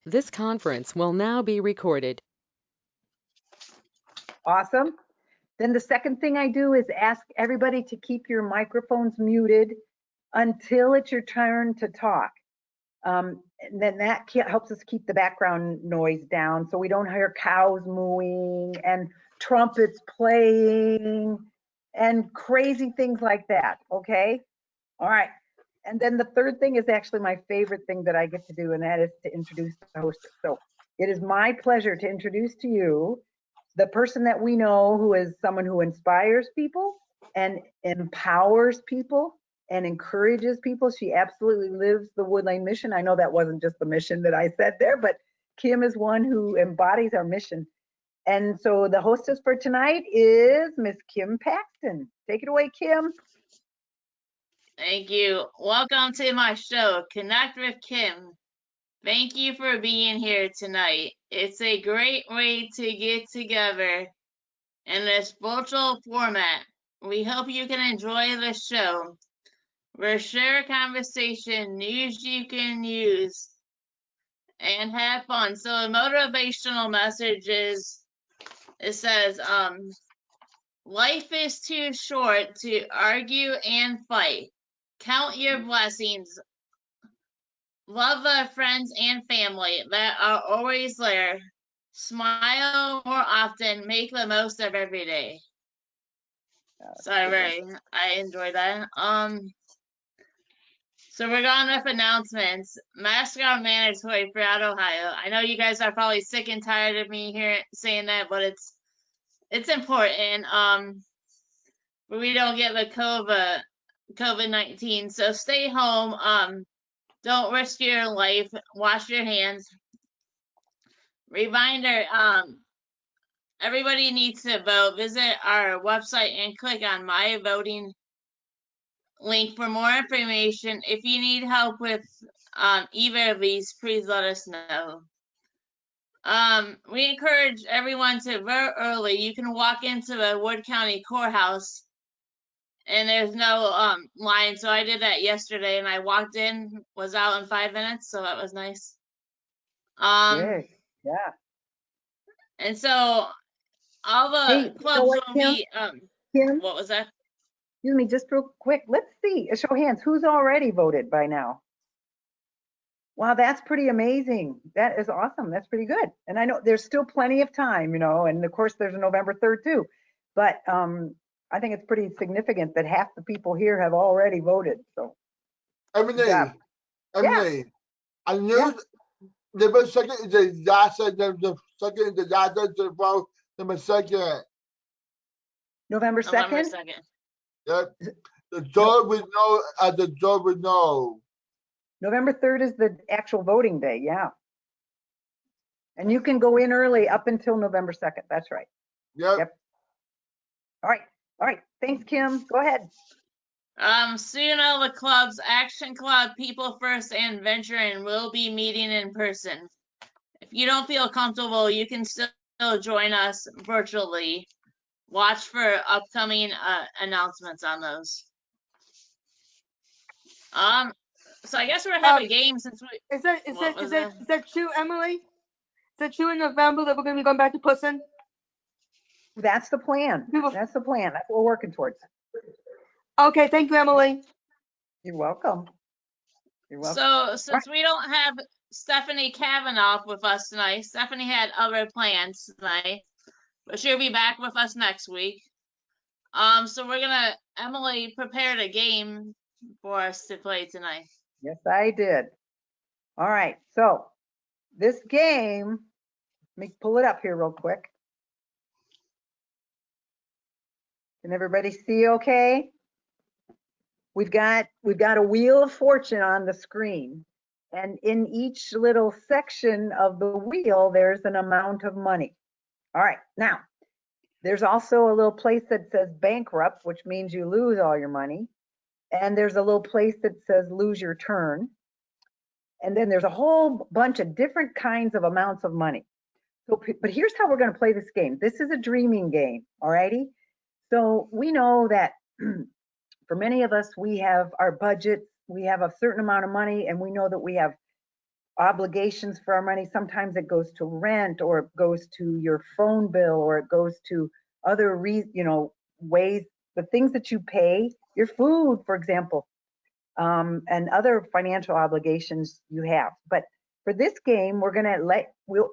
This conference will now be recorded. Awesome. Then the second thing I do is ask everybody to keep your microphones muted until it's your turn to talk. And then that helps us keep the background noise down so we don't hear cows mooing and trumpets playing and crazy things like that, okay? All right. And then the third thing is actually my favorite thing that I get to do, and that is to introduce the host. So it is my pleasure to introduce to you the person that we know who is someone who inspires people and empowers people and encourages people. She absolutely lives the Wood Lane mission. I know that wasn't just the mission that I said there, but Kim is one who embodies our mission. And so the hostess for tonight is Miss Kim Paxton. Take it away, Kim. Thank you. Welcome to my show, Connect with Kim. Thank you for being here tonight. It's a great way to get together in this virtual format. We hope you can enjoy the show. We'll share conversation, news you can use, and have fun. So a motivational message is, it says, life is too short to argue and fight. Count your blessings. Love our friends and family that are always there. Smile more often. Make the most of every day. Sorry, I enjoyed that. So we're going with announcements. Masks are mandatory throughout Ohio. I know you guys are probably sick and tired of me here saying that, but it's important. We don't get the COVID-19. So stay home. Don't risk your life. Wash your hands. Reminder, everybody needs to vote. Visit our website and click on My Voting link for more information. If you need help with either of these, please let us know. We encourage everyone to vote early. You can walk into the Wood County Courthouse and there's no line. So I did that yesterday and I walked in, was out in 5 minutes, so that was nice. Good. Yeah. And so all the clubs will be Kim? What was that? Excuse me, just real quick. Let's see, a show of hands. Who's already voted by now? Wow, that's pretty amazing. That is awesome. That's pretty good. And I know there's still plenty of time, and of course there's a November 3rd too. But I think it's pretty significant that half the people here have already voted. So Emily, yeah. I knew the second is the last, the second is the last to vote. Number second. November 2nd? Yep. The third we know, the third we know. November 3rd is the actual voting day, yeah. And you can go in early up until November 2nd. That's right. Yep. All right. Thanks, Kim. Go ahead. Soon all the clubs, Action Club, People First, and Venturing will be meeting in person. If you don't feel comfortable, you can still join us virtually. Watch for upcoming announcements on those. So I guess we're having a game since we. Is that true, Emily? Is that true in November that we're going to be going back to person? That's the plan. That's the plan. That's what we're working towards. Okay, thank you, Emily. You're welcome. So since we don't have Stephanie Kavanaugh with us tonight, Stephanie had other plans tonight, but she'll be back with us next week. So Emily prepared a game for us to play tonight. Yes, I did. All right, so this game, let me pull it up here real quick. Can everybody see okay? We've got a wheel of fortune on the screen, and in each little section of the wheel, there's an amount of money. All right, now, there's also a little place that says bankrupt, which means you lose all your money. And there's a little place that says lose your turn. And then there's a whole bunch of different kinds of amounts of money. So, but here's how we're going to play this game. This is a dreaming game, all righty? So we know that for many of us, we have our budget, we have a certain amount of money, and we know that we have obligations for our money. Sometimes it goes to rent, or it goes to your phone bill, or it goes to other ways, the things that you pay, your food, for example, and other financial obligations you have. But for this game, we're gonna what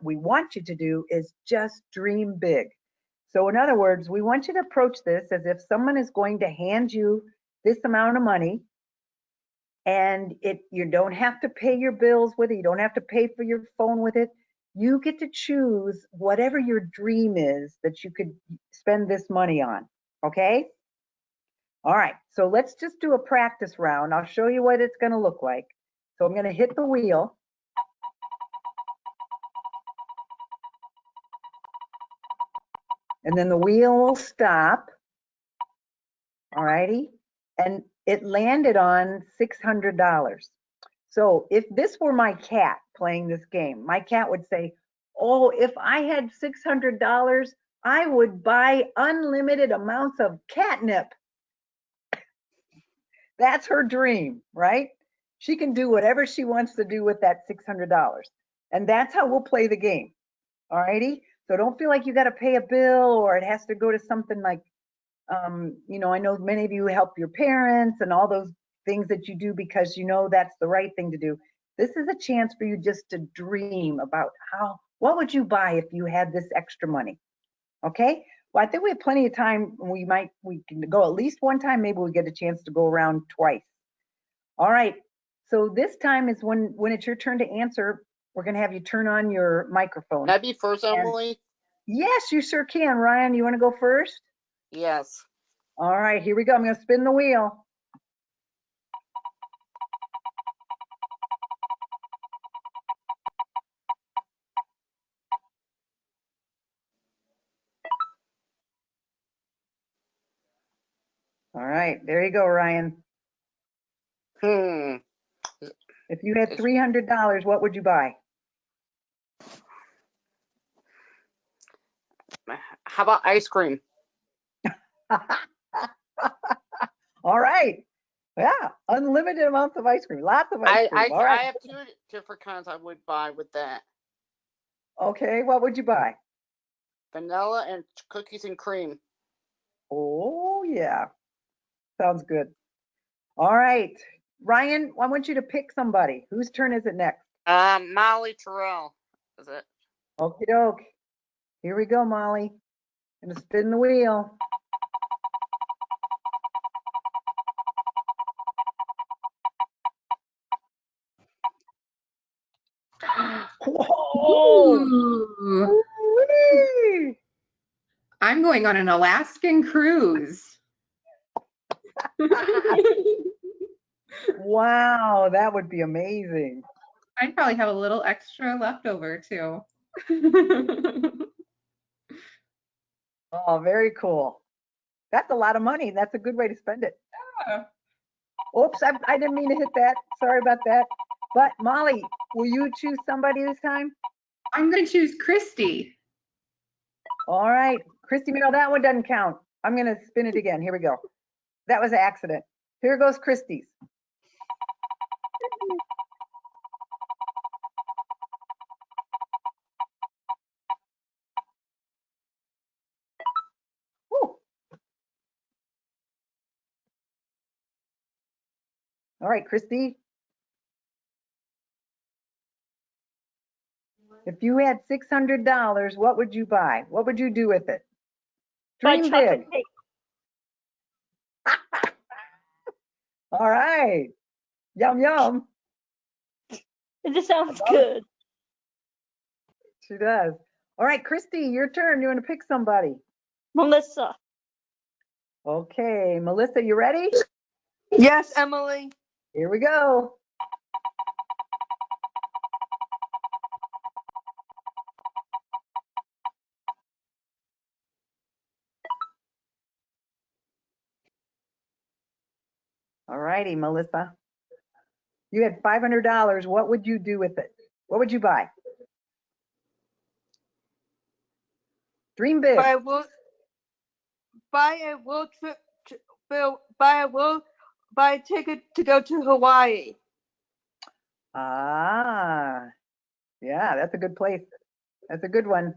we want you to do is just dream big. So in other words, we want you to approach this as if someone is going to hand you this amount of money, and you don't have to pay your bills with it. You don't have to pay for your phone with it. You get to choose whatever your dream is that you could spend this money on. Okay? All right. So let's just do a practice round. I'll show you what it's going to look like. So I'm going to hit the wheel. And then the wheel will stop. All righty. And it landed on $600. So if this were my cat playing this game, my cat would say, oh, if I had $600, I would buy unlimited amounts of catnip. That's her dream, right? She can do whatever she wants to do with that $600. And that's how we'll play the game. All righty. So don't feel like you got to pay a bill, or it has to go to something like, I know many of you help your parents and all those things that you do because you know that's the right thing to do. This is a chance for you just to dream about what would you buy if you had this extra money? Okay. Well, I think we have plenty of time. We can go at least one time. Maybe we get a chance to go around twice. All right. So this time is when it's your turn to answer. We're going to have you turn on your microphone. Can I be first, Emily? Yes, you sure can. Ryan, you want to go first? Yes. All right, here we go. I'm going to spin the wheel. All right, there you go, Ryan. If you had $300, what would you buy? How about ice cream? All right. Yeah, unlimited amounts of ice cream. Lots of ice cream. All right. I have two different kinds I would buy with that. Okay, what would you buy? Vanilla and cookies and cream. Oh, yeah. Sounds good. All right. Ryan, I want you to pick somebody. Whose turn is it next? Mollie Tyrrell. Is it? Okie doke. Here we go, Molly. Gonna spin the wheel. Whoa! Ooh. Whee! I'm going on an Alaskan cruise. Wow, that would be amazing. I'd probably have a little extra left over too. Oh, very cool. That's a lot of money. That's a good way to spend it. Yeah. Oops, I didn't mean to hit that. Sorry about that. But Molly, will you choose somebody this time? I'm going to choose Christy. All right. Christy, no, that one doesn't count. I'm going to spin it again. Here we go. That was an accident. Here goes Christy's. Woo. All right, Christy. If you had $600, what would you buy? What would you do with it? Dream big. All right. Yum, yum. It just sounds good. She does. All right, Christy, your turn. You want to pick somebody? Melissa. Okay, Melissa, you ready? Yes, Emily. Here we go. All righty, Melissa. You had $500. What would you do with it? What would you buy? Dream big. Buy a ticket to go to Hawaii. Ah, yeah, that's a good place. That's a good one.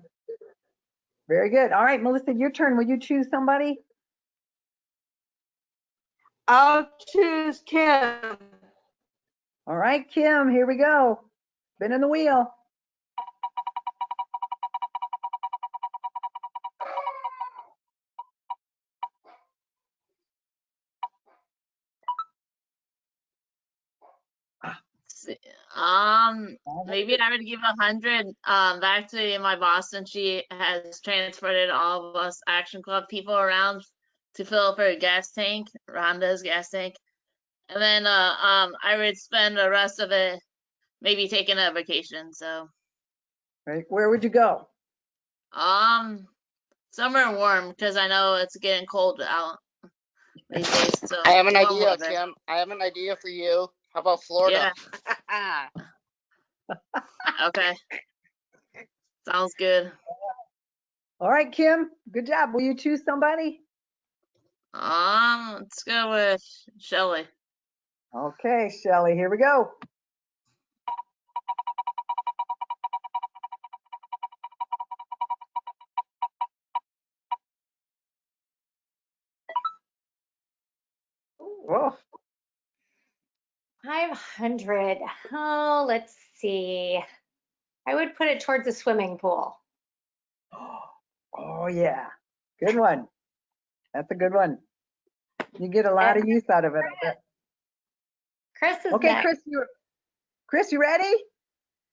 Very good. All right, Melissa, your turn. Will you choose somebody? I'll choose Kim. All right, Kim, here we go. Spinning the wheel. Maybe I would give 100 back to my boss, and she has transported all of us Action Club people around to fill up her gas tank, Rhonda's gas tank. And then I would spend the rest of it maybe taking a vacation. So Right, where would you go? somewhere warm, because I know it's getting cold out these days. So I have an warm idea, weather. Kim. I have an idea for you. How about Florida? Yeah. Okay. Sounds good. All right, Kim, good job. Will you choose somebody? Let's go with Shelly. Okay, Shelly, here we go. Whoa. 500. Oh, let's see. I would put it towards the swimming pool. Oh, yeah. Good one. That's a good one. You get a lot of use out of it, I bet. Chris is Okay, next. Chris, you ready?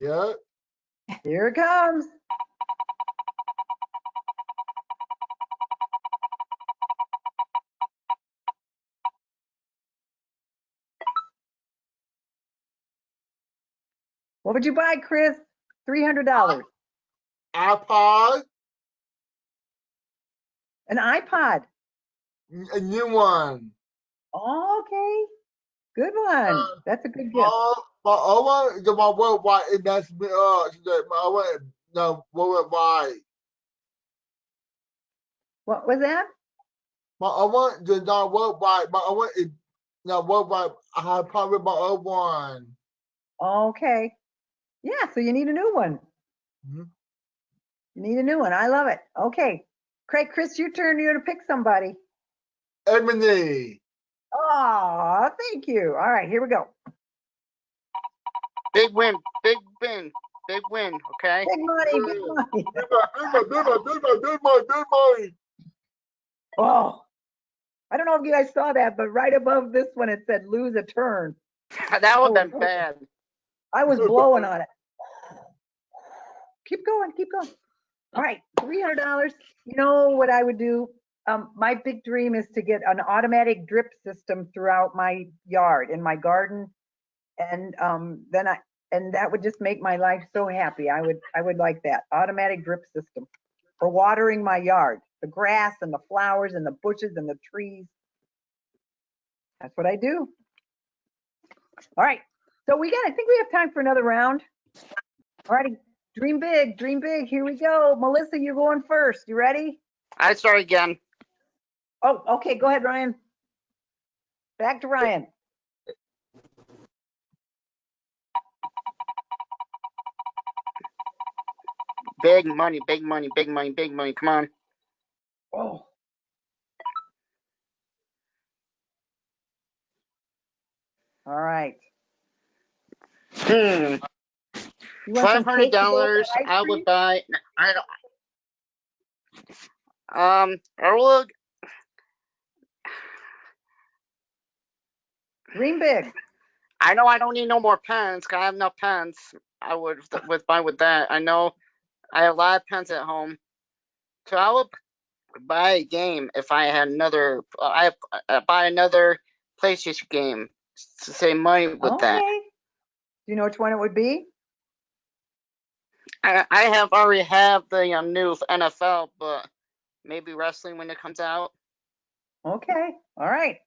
Yeah. Here it comes. What would you buy, Chris? $300. iPod, An iPod. a new one. Oh, okay. Good one. That's a good gift. My other, my worldwide, and that's me. My other, no, worldwide. What was that? My other, the not worldwide. My other is not worldwide. I have probably my other one. Okay. Yeah, so you need a new one. Mhm. You need a new one. I love it. Okay. Chris, your turn. You're going to pick somebody. Emily. Oh, thank you. All right, here we go. Big win, big win, big win. Okay. Big money, big money. Big money. Oh, I don't know if you guys saw that, but right above this one, it said lose a turn. That would have been bad. I was blowing on it. Keep going, keep going. All right, $300. You know what I would do? My big dream is to get an automatic drip system throughout my yard, in my garden. And that would just make my life so happy. I would like that automatic drip system for watering my yard, the grass and the flowers and the bushes and the trees. That's what I do. All right. So I think we have time for another round. All righty. Dream big, dream big. Here we go. Melissa, you're going first. You ready? I start again. Oh, okay. Go ahead, Ryan. Back to Ryan. Big money, big money, big money, big money. Come on. Oh. All right. You want some cake to go with $500. ice I cream? would buy. I will. Dream big. I know I don't need no more pens. 'Cause I have enough pens. I would buy with that. I know I have a lot of pens at home, so I would buy a game if I had another. I buy another PlayStation game to save money with that. Okay. Do you know which one it would be? I have already have the new NFL, but maybe wrestling when it comes out. Okay. All right.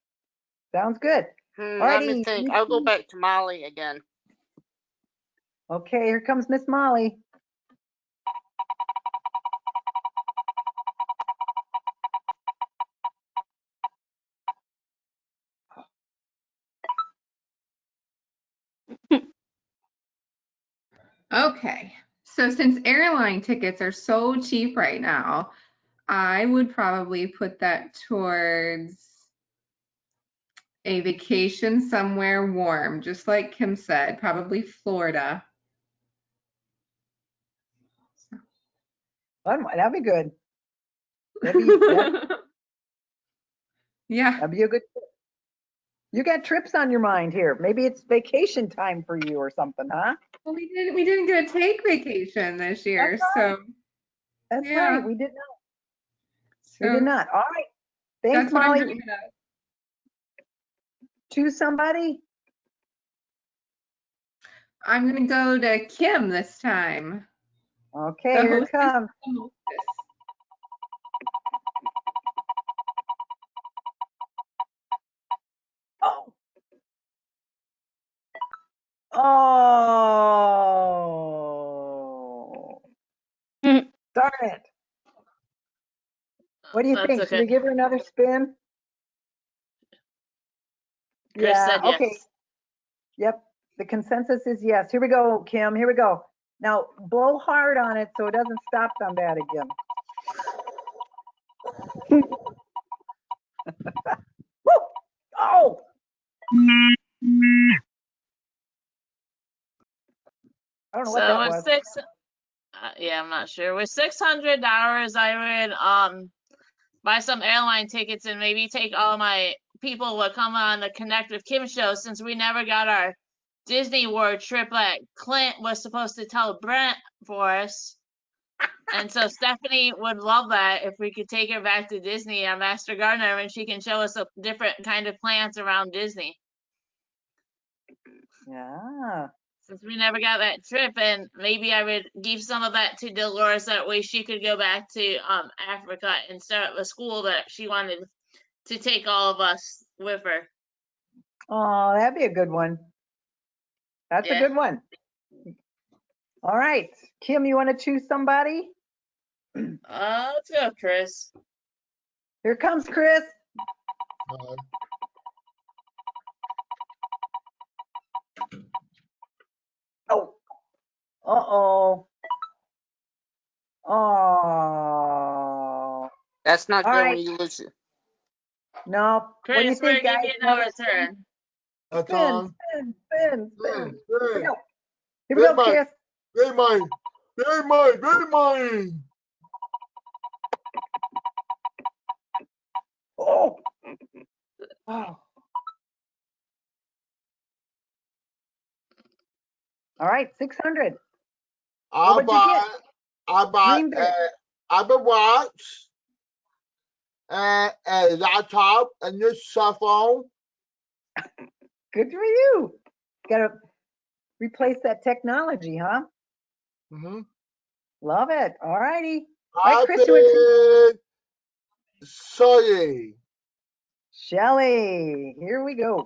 Sounds good. Let me Alrighty. think. I'll go back to Molly again. Okay, here comes Miss Molly. Okay. So since airline tickets are so cheap right now, I would probably put that towards a vacation somewhere warm, just like Kim said, probably Florida. That'd be good. Yeah. That'd be a good trip. You got trips on your mind here. Maybe it's vacation time for you or something, huh? Well, we didn't get to take vacation this year, so That's yeah. right. We did not. We So did not. All right. Thanks, that's what I'm Molly. bringing it up. Choose somebody. I'm gonna go to Kim this time. Okay, The here it hostess, comes. the hostess. Oh. Oh. Hmm. Darn it. What do you That's think? Should okay. we give her another spin? Chris Yeah, said yes. okay. Yep. The consensus is yes. Here we go, Kim. Here we go. Now blow hard on it so it doesn't stop on that again. Woo! Oh! I don't know what So that with was. yeah, I'm not sure. With $600, I would buy some airline tickets and maybe take all my people would come on the Connect with Kim show since we never got our Disney World trip that Clint was supposed to tell Brent for us. And so Stephanie would love that if we could take her back to Disney on Master Gardener and she can show us a different kind of plants around Disney. Yeah. Since we never got that trip, and maybe I would give some of that to Dolores, that way she could go back to Africa and start a school that she wanted to take all of us with her. Oh, that'd be a good one. That's a Yeah. good one. All right. Kim, you want to choose somebody? Let's go, Chris. Here comes Chris. Oh. Uh-oh. Oh. That's not All good right. when you lose it. No. What do you Chris, we're think, guys? giving you our turn. That's Spin, on. spin, spin, spin. Spin, Here we spin. go. Here we go, Chris. Very mine. Very mine. Very mine. Oh. Oh. All right, 600. I What'd you get? buy Dream big. Apple Watch and a laptop and your cell phone. Good for you. Got to replace that technology, huh? Mm-hmm. Love it. All righty. All I right, Chris, you want bid Sorry. Shelly. Here we go.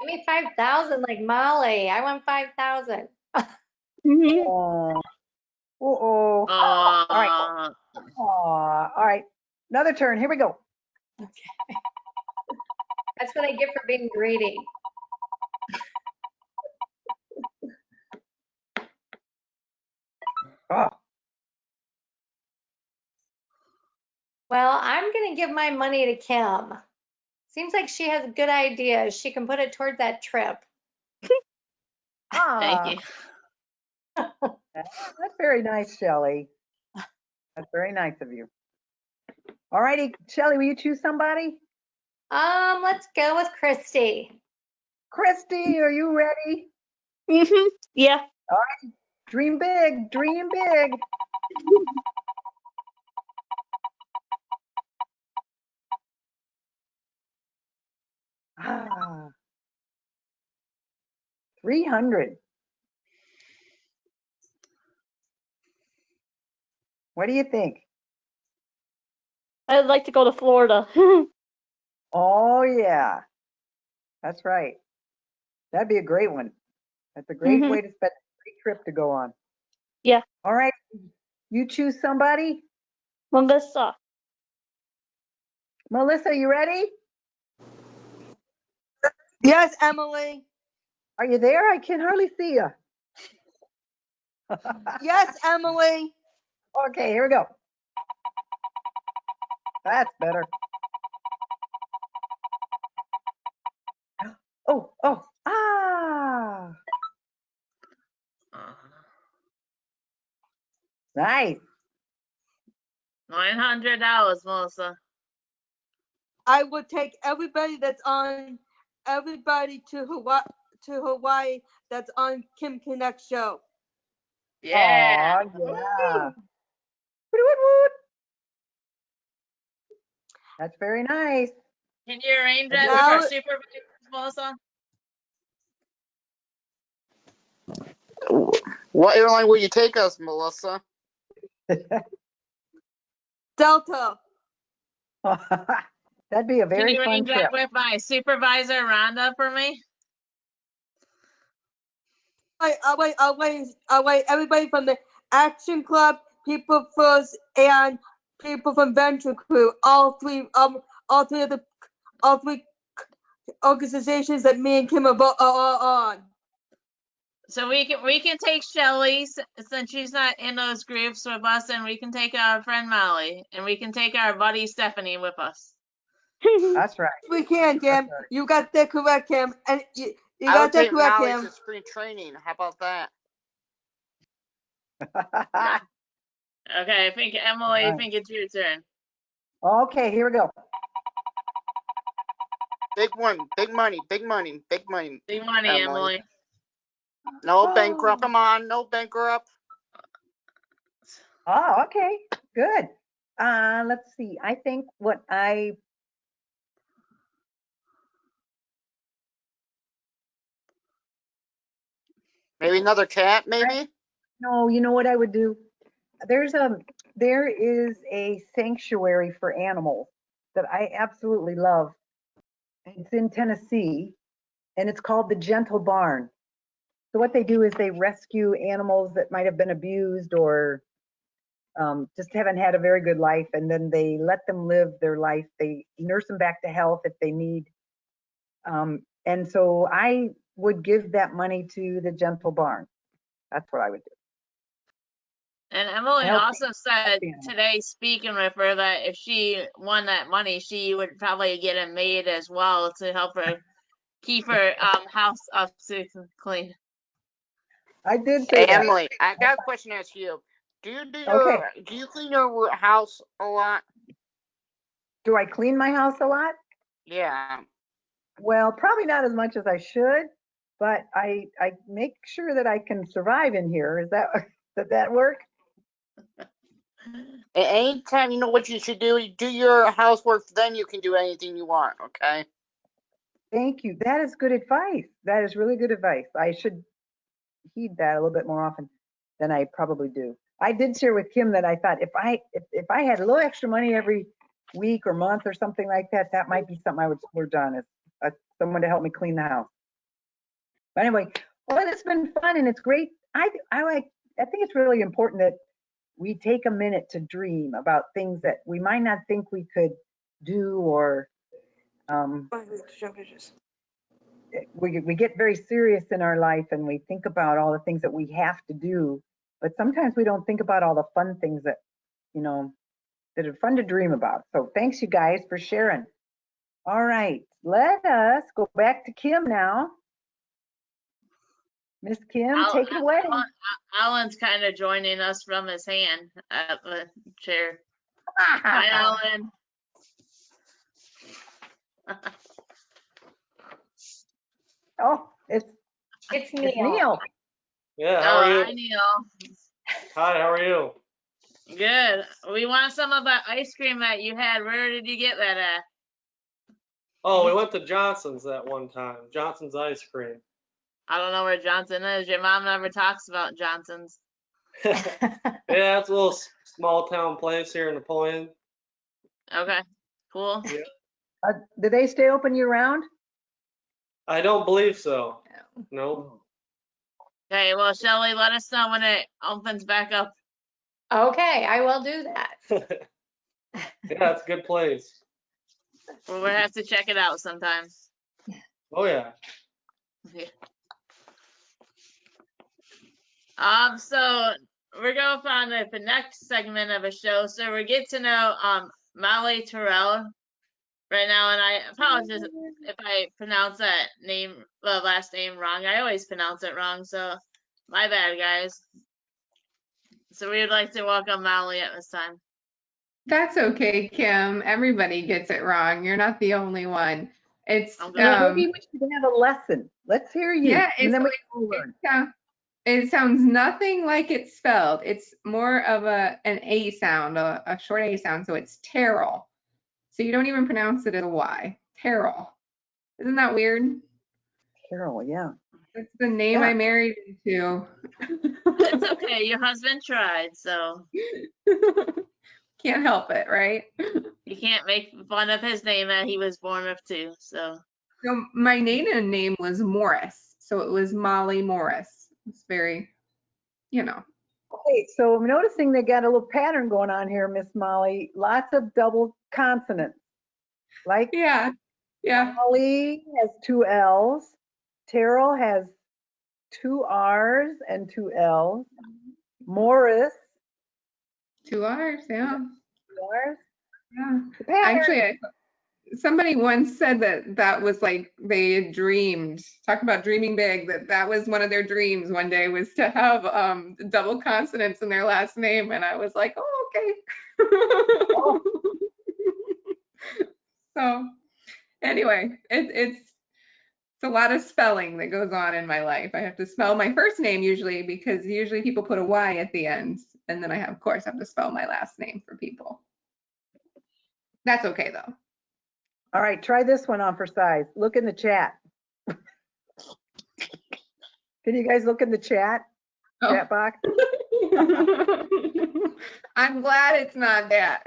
Give me 5,000 like Molly. I want 5,000. Mhm. Oh. Uh-oh. All right. All right. Another turn. Here we go. That's what I get for being greedy. Oh. Well, I'm going to give my money to Kim. Seems like she has good ideas. She can put it toward that trip. Thank you. That's very nice, Shelly. That's very nice of you. All righty, Shelly, will you choose somebody? Let's go with Christy. Christy, are you ready? Mhm. Yeah. All right, dream big, dream big. Ah, 300. What do you think? I'd like to go to Florida. Oh, yeah. That's right. That'd be a great one. That's a great Mhm. way to spend a great trip to go on. Yeah. All right, you choose somebody. Melissa. Melissa, you ready? Yes, Emily. Are you there? I can hardly see you. Yes, Emily. Okay, here we go. That's better. Oh, oh, ah, nice. $900, Melissa. I would take everybody to Hawaii that's on Kim Konnect show. Yeah. Aw, yeah. Woot, woot, woot. That's very nice. Can you arrange that Now- with our supervisors, Melissa? What airline will you take us, Melissa? Delta. That'd be a Can very you fun arrange trip. that with my supervisor, Rhonda, for me? I'll wait everybody from the Action Club, People First, and people from Venture Crew. All three organizations that me and Kim are on. So we can take Shelly since she's not in those groups with us, and we can take our friend Mollie, and we can take our buddy Stephanie with us. That's right. We can, Kim. That's right. You got that correct, Kim. And you I got would that take correct, Mollie Kim. to spring training. How about that? Okay, I think Emily, I think it's your turn. Okay, here we go. Big one, big money, big money, big money. Big money, Emily. No bankrupt. Come on, no bankrupt. Oh, okay, good. Let's see. I think what Maybe another cat, maybe? no, you know what I would do? There is a sanctuary for animals that I absolutely love. It's in Tennessee, and it's called the Gentle Barn. So what they do is they rescue animals that might have been abused or just haven't had a very good life, and then they let them live their life. They nurse them back to health if they need. And so I would give that money to the Gentle Barn. That's what I would do. And Emily Help also said the animals. today, speaking with her, that if she won that money, she would probably get a maid as well to help her keep her house up to clean. I did say Hey, that. Emily, I got a question to ask you. Do you clean your house a lot? Do I clean my house a lot? Yeah. Well, probably not as much as I should, but I make sure that I can survive in here. Does that work? Anytime you know what you should do your housework, then you can do anything you want, okay? Thank you. That is good advice. That is really good advice. I should heed that a little bit more often than I probably do. I did share with Kim that I thought if I had a little extra money every week or month or something like that, that might be something I would splurge on, is someone to help me clean the house. But anyway, well, it's been fun and it's great. I think it's really important that we take a minute to dream about things that we might not think we could do, or we get very serious in our life and we think about all the things that we have to do, but sometimes we don't think about all the fun things that, that are fun to dream about. So thanks, you guys, for sharing. All right, let us go back to Kim now. Miss Kim, take it away. Alan's kind of joining us from his hand at the chair. Hi, Alan. Oh, it's Neil. Yeah, how are you? Hi, Neil. Hi, how are you? Good. We want some of that ice cream that you had. Where did you get that at? Oh, we went to Johnson's that one time. Johnson's ice cream. I don't know where Johnson is. Your mom never talks about Johnson's. Yeah, it's a little small town place here in Napoleon. Okay, cool. Yeah. Do they stay open year round? I don't believe so. No. Okay, well, Shelly, let us know when it opens back up. Okay, I will do that. Yeah, it's a good place. We'll have to check it out sometime. Oh, yeah. Okay. So we're going on the next segment of a show. So we get to know Mollie Tyrrell right now, and I apologize if I pronounce that name, the last name wrong. I always pronounce it wrong, so my bad, guys. So we would like to welcome Mollie at this time. That's okay, Kim. Everybody gets it wrong. You're not the only one. It's I'm glad. Maybe we should have a lesson. Let's hear you. yeah, And it's then we like can learn. it sounds nothing like it's spelled. It's more of an A sound, a short A sound, so it's Tyrrell. So you don't even pronounce it as a Y. Tyrrell. Isn't that weird? Carol, yeah. That's the name I married into. It's okay. Your husband tried, so Can't help it, right? you can't make fun of his name that he was born with too. So My maiden name was Morris, so it was Mollie Morris. It's very, you know. Okay, so I'm noticing they got a little pattern going on here, Miss Mollie. Lots of double consonants. Like Yeah. Mollie has 2 L's. Tyrrell has 2 R's and 2 L's. Morris, 2 R's, yeah. 2 R's. Yeah. The pattern. Actually, somebody once said that was like they had dreamed, talk about dreaming big, that was one of their dreams one day was to have double consonants in their last name, and I was like, oh, okay. So anyway, it's a lot of spelling that goes on in my life. I have to spell my first name usually because usually people put a Y at the end, and then I of course have to spell my last name for people. That's okay though. All right, try this one on for size. Look in the chat. Can you guys look in the chat? Oh. Chat box? I'm glad it's not that.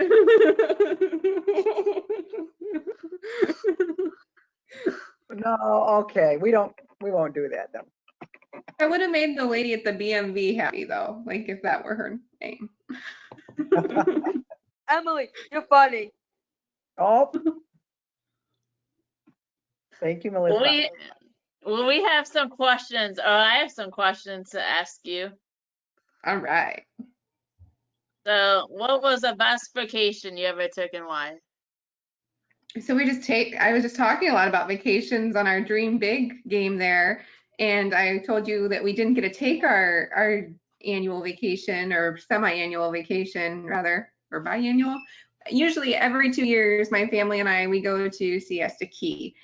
No, okay. We won't do that then. I would have made the lady at the BMV happy though, like if that were her name. Emily, you're funny. Oh. Thank you, Melissa. Well, we have some questions, or I have some questions to ask you. All right. So, what was the best vacation you ever took and why? So I was just talking a lot about vacations on our Dream Big game there. And I told you that we didn't get to take our annual vacation or semi-annual vacation rather, or biannual. Usually every 2 years, my family and I, we go to Siesta Key,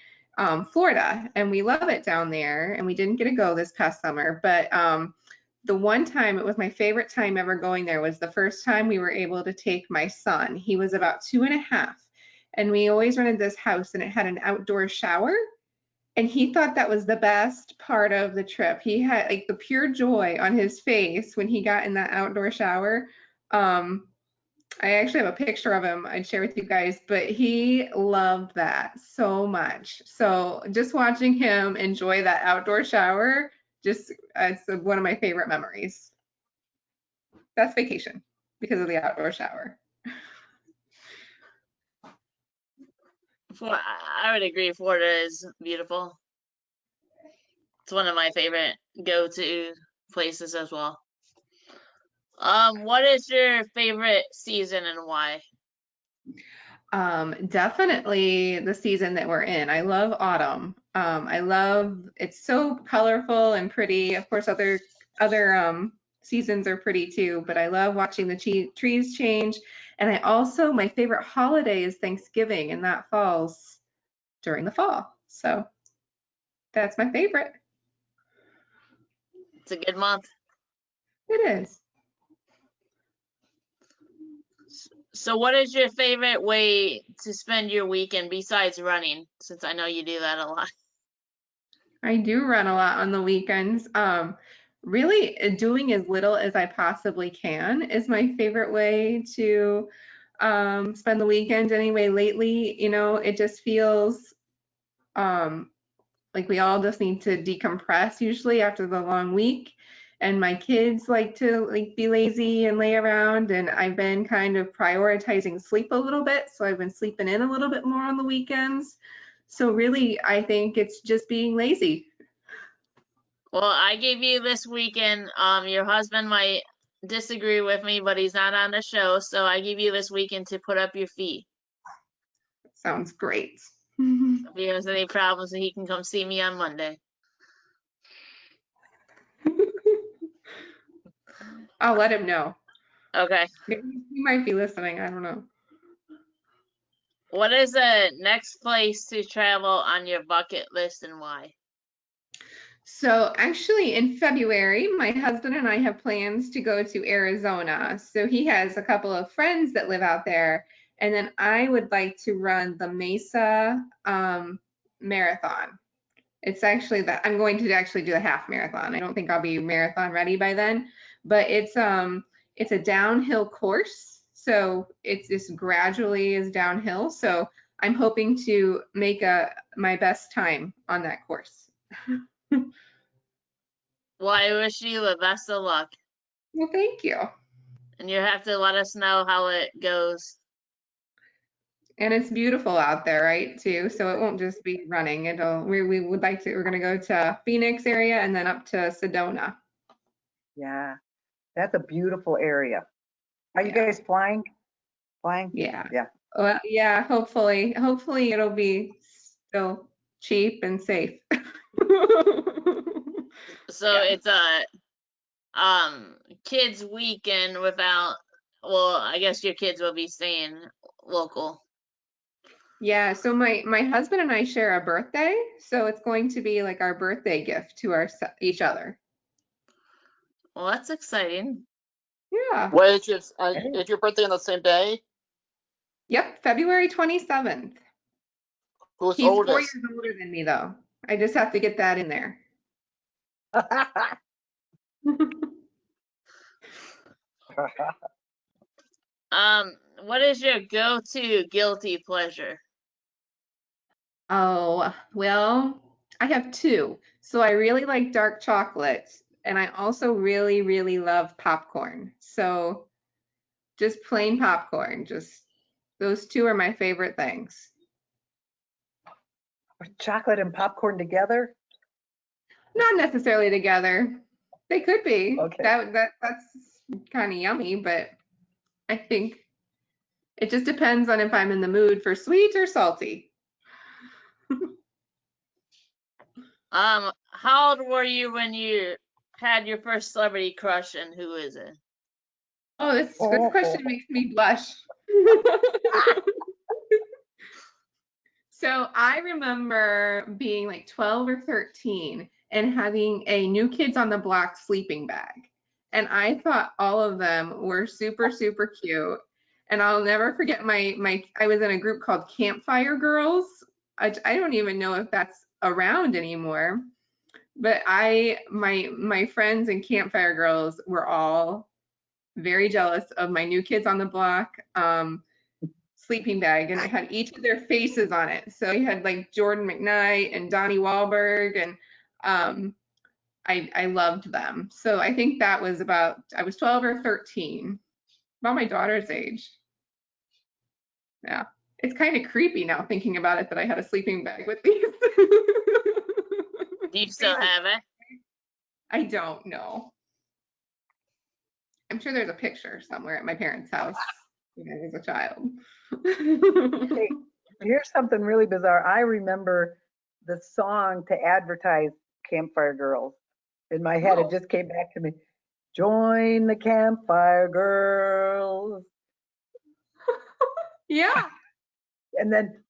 Florida, and we love it down there. And we didn't get to go this past summer, but the one time, it was my favorite time ever going there, was the first time we were able to take my son. He was about 2.5. And we always rented this house and it had an outdoor shower. And he thought that was the best part of the trip. He had like the pure joy on his face when he got in that outdoor shower. I actually have a picture of him I'd share with you guys, but he loved that so much. So just watching him enjoy that outdoor shower, it's one of my favorite memories. That's vacation because of the outdoor shower. I would agree. Florida is beautiful. It's one of my favorite go-to places as well. What is your favorite season and why? Definitely the season that we're in. I love autumn. It's so colorful and pretty. Of course, other seasons are pretty too, but I love watching the trees change. And my favorite holiday is Thanksgiving, and that falls during the fall. So that's my favorite. It's a good month. It is. So what is your favorite way to spend your weekend besides running, since I know you do that a lot? I do run a lot on the weekends. Really doing as little as I possibly can is my favorite way to spend the weekend anyway. Lately, it just feels like we all just need to decompress usually after the long week. And my kids like to be lazy and lay around, and I've been kind of prioritizing sleep a little bit. So I've been sleeping in a little bit more on the weekends. So really, I think it's just being lazy. Well, I gave you this weekend. Your husband might disagree with me, but he's not on the show, so I give you this weekend to put up your feet. Sounds great. If he has any problems, he can come see me on Monday. I'll let him know. Okay. He might be listening. I don't know. What is the next place to travel on your bucket list and why? So actually in February, my husband and I have plans to go to Arizona. So he has a couple of friends that live out there. And then I would like to run the Mesa Marathon. It's actually that I'm going to actually do a half marathon. I don't think I'll be marathon ready by then, but it's a downhill course. So it's just gradually is downhill. So I'm hoping to make my best time on that course. Well, I wish you the best of luck. Well, thank you. And you have to let us know how it goes. And it's beautiful out there, right, too. So it won't just be running. We would like to, we're gonna go to Phoenix area and then up to Sedona. Yeah, that's a beautiful area. Are you Yeah. guys flying? Flying? Yeah. Yeah. Well, yeah, hopefully it'll be still cheap and safe. So Yeah. it's a kids weekend without, well, I guess your kids will be staying local. Yeah, so my husband and I share a birthday, so it's going to be like our birthday gift to each other. Well, that's exciting. Yeah. Wait, is your birthday on the same day? Yep, February 27th. Who's He's 4 oldest? years older than me, though. I just have to get that in there. What is your go-to guilty pleasure? Oh, well, I have two. So I really like dark chocolate, and I also really, really love popcorn. So just plain popcorn, just those two are my favorite things. Chocolate and popcorn together? Not necessarily together. They could be. Okay. That's kind of yummy, but I think it just depends on if I'm in the mood for sweet or salty. How old were you when you had your first celebrity crush, and who is it? Oh, this question makes me blush. So I remember being like 12 or 13 and having a New Kids on the Block sleeping bag. And I thought all of them were super, super cute. And I'll never forget I was in a group called Campfire Girls. I don't even know if that's around anymore. But my friends and Campfire Girls were all very jealous of my New Kids on the Block sleeping bag, and it had each of their faces on it. So you had like Jordan McKnight and Donnie Wahlberg, and I loved them. So I think that was I was 12 or 13, about my daughter's age. Yeah, it's kind of creepy now thinking about it that I had a sleeping bag with these. Do you still have it? I don't know. I'm sure there's a picture somewhere at my parents' house when I was a child. Hey, here's something really bizarre. I remember the song to advertise Campfire Girls. In my head, it just came back to me. Join the Campfire Girls. Yeah. And then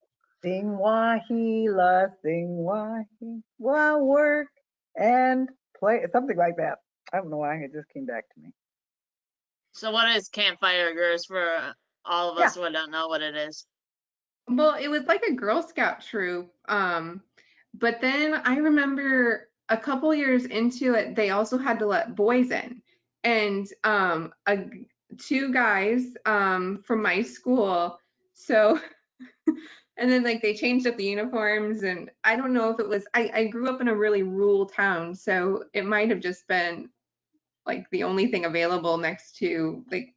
sing Wahila, sing Wahila, work and play, something like that. I don't know why, it just came back to me. So what is Campfire Girls for all of us who don't know what it is? Well, it was like a Girl Scout troop. But then I remember a couple years into it, they also had to let boys in. And two guys from my school. So, and then like they changed up the uniforms, and I don't know if it was, I grew up in a really rural town, so it might have just been like the only thing available next to like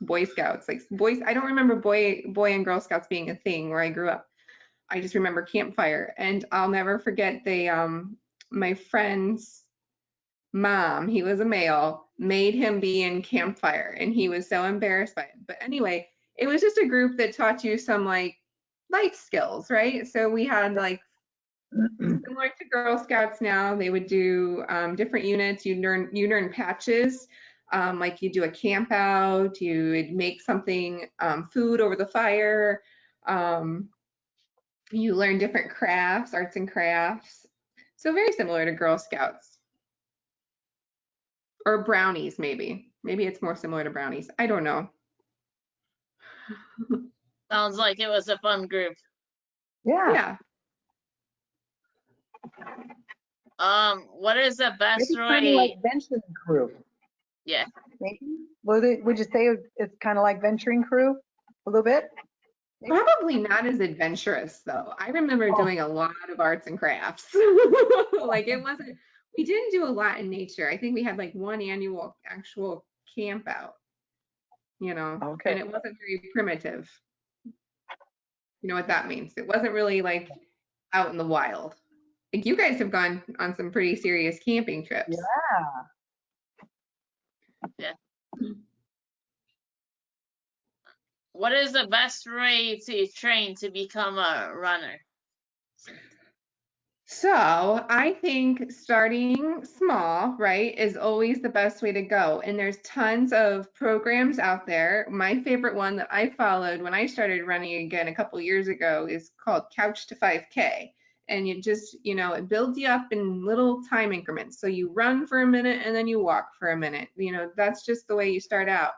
Boy Scouts, like boys. I don't remember boy and Girl Scouts being a thing where I grew up. I just remember Campfire, and I'll never forget my friends mom, he was a male, made him be in campfire, and he was so embarrassed by it. But anyway, it was just a group that taught you some like life skills, right? So we had like similar to Girl Scouts now, they would do different units. You learn patches, like you do a camp out, you would make something, food over the fire. You learn different crafts, arts and crafts. So very similar to Girl Scouts. Or brownies, maybe. Maybe it's more similar to brownies. I don't know. Sounds like it was a fun group. Yeah. Yeah. What is the best Maybe kind of like way? venturing crew. Yeah. Maybe. Would you say it's kind of like venturing crew a little bit? Maybe? Probably not as adventurous though. I remember doing a lot of arts and crafts. Like it wasn't, we didn't do a lot in nature. I think we had like one annual actual camp out, you know, Okay. and it wasn't very primitive. You know what that means? It wasn't really like out in the wild. Like you guys have gone on some pretty serious camping trips. Yeah. What is the best way to train to become a runner? So I think starting small, right, is always the best way to go. And there's tons of programs out there. My favorite one that I followed when I started running again a couple years ago is called Couch to 5K. And you just, you know, it builds you up in little time increments. So you run for a minute and then you walk for a minute. You know, that's just the way you start out.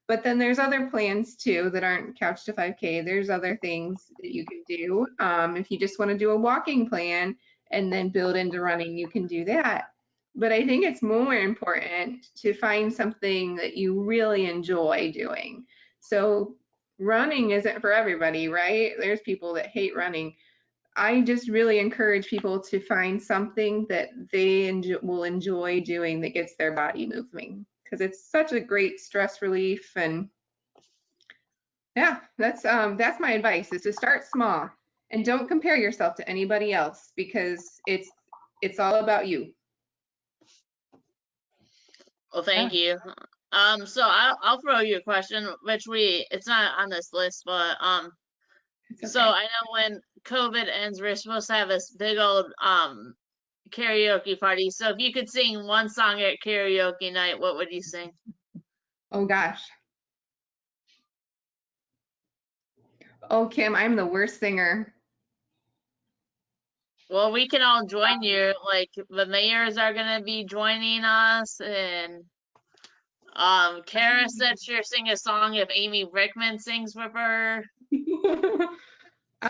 But then there's other plans too that aren't Couch to 5K. There's other things that you can do. If you just want to do a walking plan and then build into running, you can do that. But I think it's more important to find something that you really enjoy doing. So running isn't for everybody, right? There's people that hate running. I just really encourage people to find something that they will enjoy doing that gets their body moving, because it's such a great stress relief. And yeah, that's my advice, is to start small and don't compare yourself to anybody else, because it's all about you. Well, thank you. So I'll throw you a question, which it's not on this list, but It's okay. so I know when COVID ends, we're supposed to have this big old karaoke party. So if you could sing one song at karaoke night, what would you sing? Oh gosh. Oh, Kim, I'm the worst singer. Well, we can all join you. Like the mayors are gonna be joining us, and Kara said she'll sing a song if Amy Rickman sings with her. So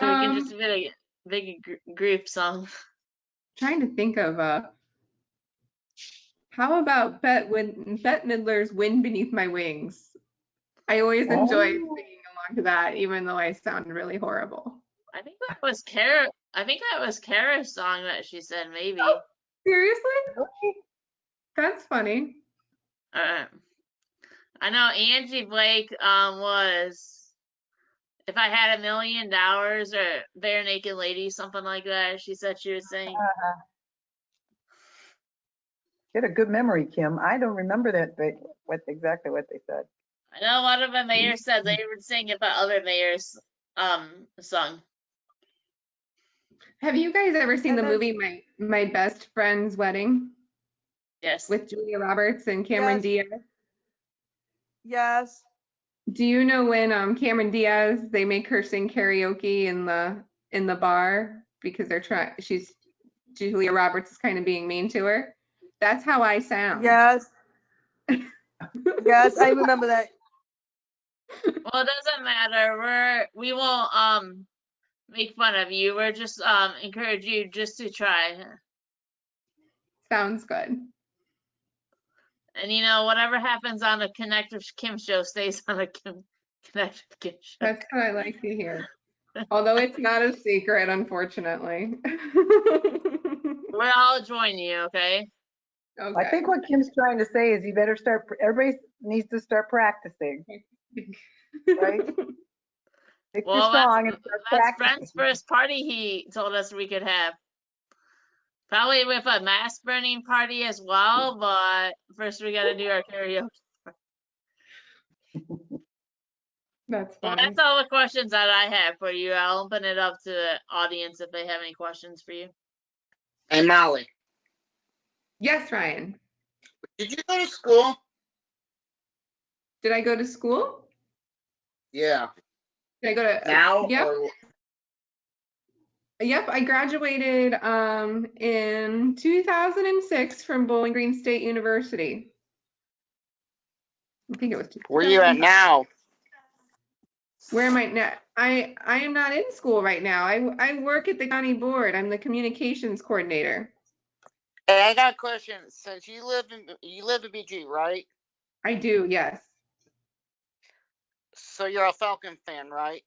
we can just do a big group song. Trying to think of how about Bette Midler's "Wind Beneath My Wings"? I always enjoy singing along to that, even though I sound really horrible. I think that was Kara. I think that was Kara's song that she said, maybe. Oh, seriously? That's funny. I know Angie Blake was "If I Had $1 Million" or "Bare Naked Lady," something like that. She said she would sing. Get a good memory, Kim. I don't remember that exactly what they said. I know a lot of the mayors said they would sing if other mayors sung. Have you guys ever seen the movie My Best Friend's Wedding? Yes. With Julia Roberts and Cameron Diaz? Yes. Do you know when Cameron Diaz, they make her sing karaoke in the bar because Julia Roberts is kind of being mean to her? That's how I sound. Yes. Yes, I remember that. Well, it doesn't matter. We won't make fun of you. We're just encourage you just to try. Sounds good. And you know, whatever happens on a Konnect with Kim show stays on a Konnect with Kim show. That's what I like to hear. Although it's not a secret, unfortunately. We'll all join you, okay? Okay. I think what Kim's trying to say is you better everybody needs to start practicing. Right? Pick your song and start that's practicing. Brent's first party he told us we could have. Probably with a mask burning party as well, but first we gotta do our karaoke. That's Well, funny. that's all the questions that I have for you. I'll open it up to the audience if they have any questions for you. Hey, Molly, Yes, Ryan. did you go to school? Did I go to school? Yeah. Did I go to Now Yep. or Yep, I graduated in 2006 from Bowling Green State University. I think it was where you at 2000. now? Where am I now? I am not in school right now. I work at the county board. I'm the communications coordinator. Hey, I got a question. Since you live in BG, right? I do, yes. So you're a Falcon fan, right?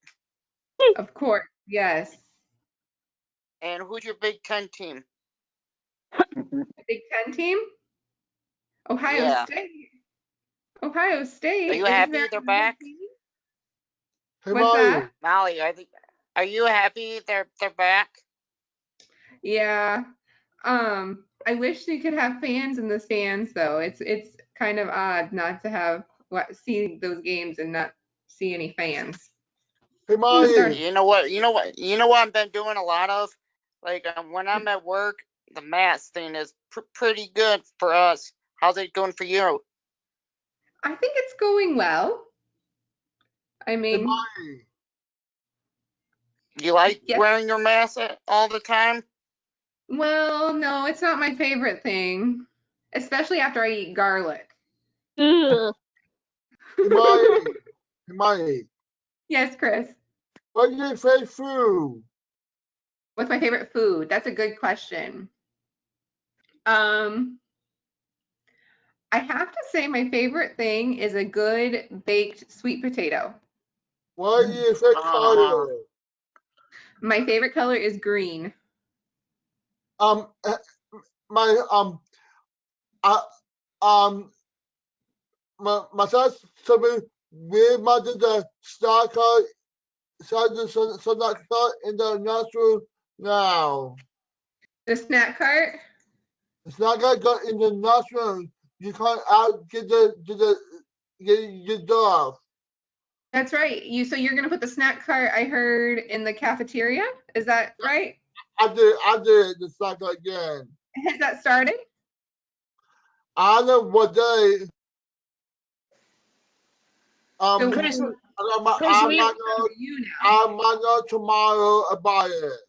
Of course, yes. And who's your Big Ten team? Big Ten team? Ohio Yeah. State. Ohio State. Are you Is happy there they're another back? team? Hey, What's Mollie. that? Molly, are you happy they're back? Yeah. I wish we could have fans in the stands though. It's kind of odd not to have see those games and not see any fans. Hey, Mollie. You know what I've been doing a lot of? Like when I'm at work, the mask thing is pretty good for us. How's it going for you? I think it's going well. I Hey, mean, Mollie. You like yes. wearing your mask all the time? Well, no, it's not my favorite thing, especially after I eat garlic. Ugh. Hey, Mollie. Hey, Mollie. Yes, Chris. What's your favorite food? What's my favorite food? That's a good question. I have to say my favorite thing is a good baked sweet potato. What is your favorite color? My favorite color is green. Uh, my my son something weird about the star card, so not card in the natural now. The snack cart? It's not gonna go in the natural. You can't out get the dog. That's right. So you're gonna put the snack cart, I heard, in the cafeteria? Is that right? I did the star card again. Has that started? I don't know what day. So Chris, who- I we- might know tomorrow about it.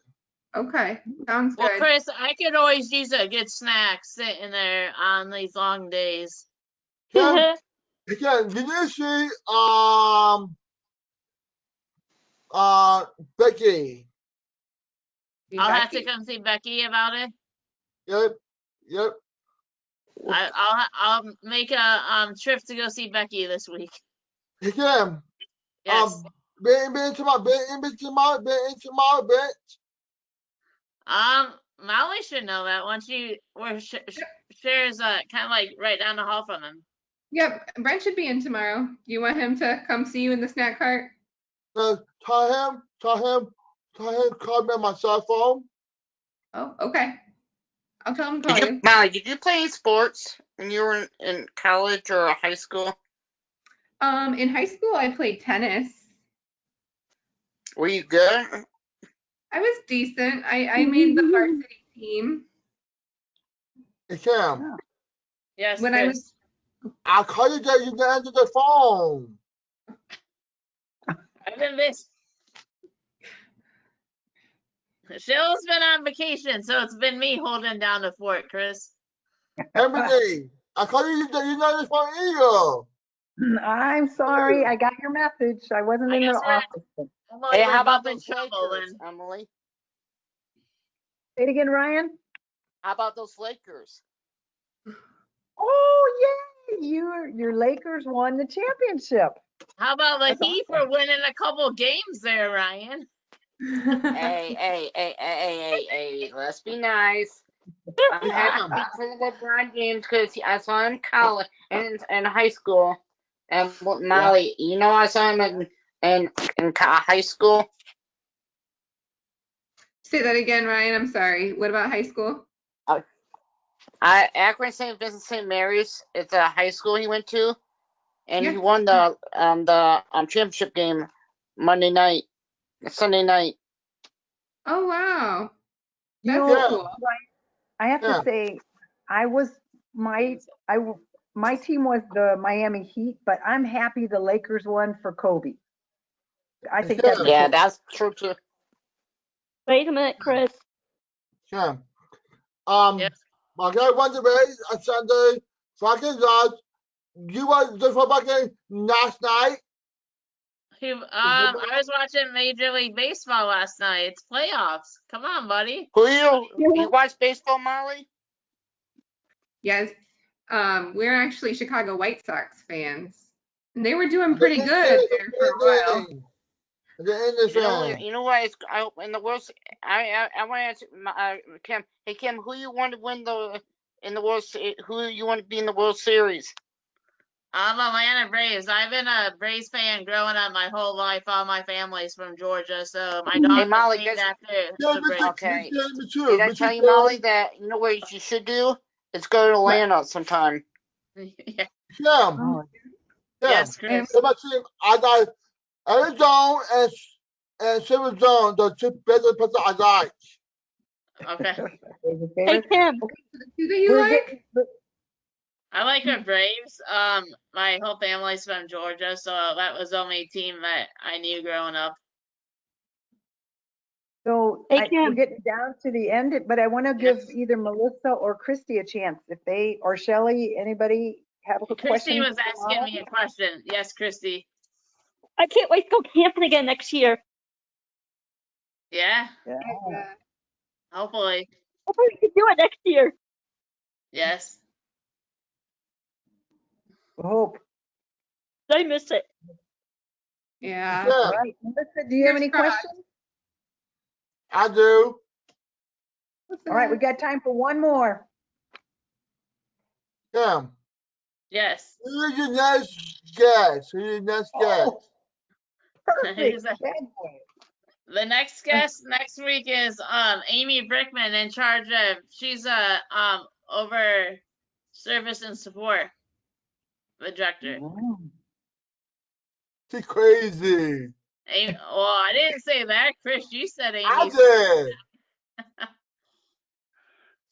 Okay, sounds well, good. Chris, I could always use a good snack sitting there on these long days. Again, did you see Becky? I'll have to Becky. come see Becky about it. Yep. I'll make a trip to go see Becky this week. Again, Yes. been tomorrow, bitch. Mollie should know that once you shares kind of like right down the hall from him. Yep, Brent should be in tomorrow. Do you want him to come see you in the snack cart? Tell him, call me on my cell phone. Oh, okay. I'll tell him to call you. Molly, did you play sports when you were in college or high school? In high school, I played tennis. Were you good? I was decent. I made the varsity team. Cam, Yes, When Chris. I'll call you that you can answer the phone. I've been missed. Shill's been on vacation, so it's been me holding down the fort, Chris. Everything. I call you that you know the phone either. I'm sorry, I got your message. I wasn't in the guess we're- office. Hey, how about in those trouble Lakers, then. Emily? Say it again, Ryan. How about those Lakers? Oh yay! Your Lakers won the championship. How about the That's Heat for winning a couple games there, Ryan? Hey, let's be nice. I'm happy for LeBron James because I saw him in college and in high school. And Molly, you know I saw him in high school. Say that again, Ryan. I'm sorry. What about high school? Akron St. Vincent St. Mary's. It's a high school he went to, and he Yes. won the championship game Sunday night. Oh wow. You That's know, cool. I have Yeah. to say, my team was the Miami Heat, but I'm happy the Lakers won for Kobe. I think that's Yeah. Yeah, cool. that's true too. Wait a minute, Chris. Yeah. Yes. My guy won the race on Sunday. Fucking God. You were the football game last night. I was watching Major League Baseball last night. It's playoffs. Come on, buddy. Who you watch baseball, Molly? Yes. We're actually Chicago White Sox fans. And they were doing pretty good there for a while. The English fan. You know what? In the World. I want to ask Kim. Hey Kim, who you want to win in the World? Who you want to be in the World Series? I'm Atlanta Braves. I've been a Braves fan growing up my whole life. All my family's from Georgia, so my dog Hey is Molly, named after Yeah, the me Braves. Okay. too. Me too. Did I Me tell too. you, Molly, that you know what you should do? Is go to Atlanta sometime. Yeah. Yeah. Oh, Yeah. Yes, Chris. So my team, I got Arizona and Silver Zone, the two best people I like. Okay. favorite, Hey, favorite. Kim. Who do you We're like? getting, I like the Braves. My whole family's from Georgia, so that was the only team that I knew growing up. so Hey, we're Kim. getting down to the end, but I want to give either Melissa or Christy a chance if they, or Shelley, anybody have a Christy question? was asking me a question. Yes, Christy. I can't wait to go camping again next year. Yeah, Yeah, hopefully. Hopefully we can do it next year. Yes. hope. I miss it. Yeah. Yeah, All right, Melissa, do you have any Fingers crossed. questions? I do. All right, we got time for one more. Yeah. Yes. Who's your next guest? Who's your next guest? Oh, perfect. Segue. The next guest next week is Amy Brickman in charge of she's a over service and support the director. She's crazy. Amy, well, I didn't say that, Chris. You said I Amy. did.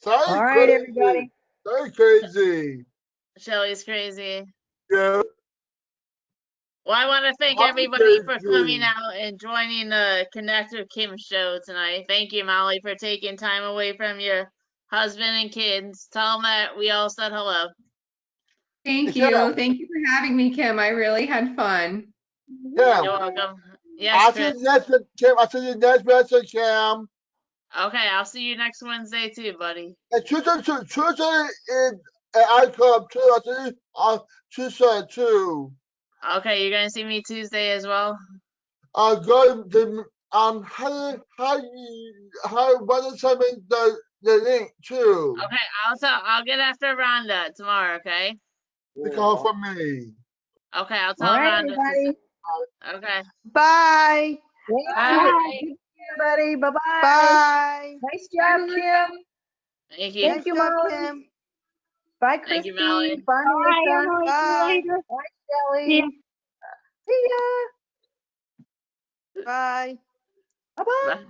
Sorry, All right, crazy. everybody. Sorry, crazy. Shelly's crazy. Yeah. Well, I want to thank I'm everybody for crazy. coming out and joining the Connect with Kim show tonight. Thank you, Molly, for taking time away from your husband and kids. Tell them that we all said hello. Thank Yeah. you. Thank you for having me, Kim. I really had fun. Yeah. You're welcome. Yes, I'll Chris. see you next Kim. I'll see you next wrestling, Kim. Okay, I'll see you next Wednesday too, buddy. And Tuesday in I Club too. I'll see you on Tuesday too. Okay, you're gonna see me Tuesday as well. Go to how when to send me the link too. Okay, I'll get after Rhonda tomorrow. Okay. To call for me. Okay, I'll All tell right, Rhonda. everybody. Okay. Bye. Thank Bye. you, everybody. Bye-bye. Bye. Nice job, Kim. Thank you. Thank you, Nice job, Molly. Kim. Bye, Thank you, Christy. Molly. Bye, Bye, Melissa. Emily. See you Bye. later. Bye, See Shelley. ya. See ya. Bye. Bye-bye. Bye.